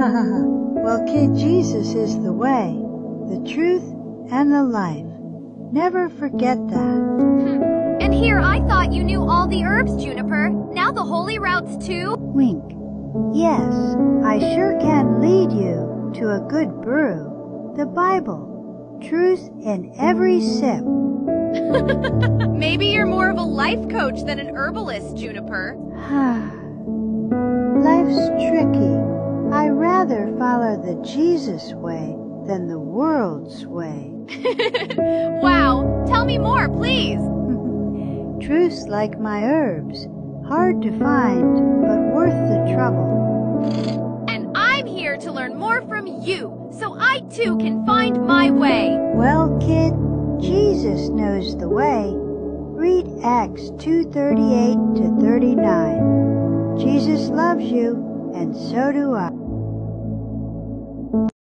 Well, kid, Jesus is the way, the truth, and the life. Never forget that. And here I thought you knew all the herbs, Juniper. Now the holy routes too? Wink. Yes, I sure can lead you to a good brew. The Bible. Truth in every sip. Maybe you're more of a life coach than an herbalist, Juniper. Life's tricky. I rather follow the Jesus way than the world's way. Wow, tell me more, please. Truth's like my herbs. Hard to find, but worth the trouble. And I'm here to learn more from you, so I too can find my way. Well, kid, Jesus knows the way. Read Acts 2:38 to 39. Jesus loves you, and so do I.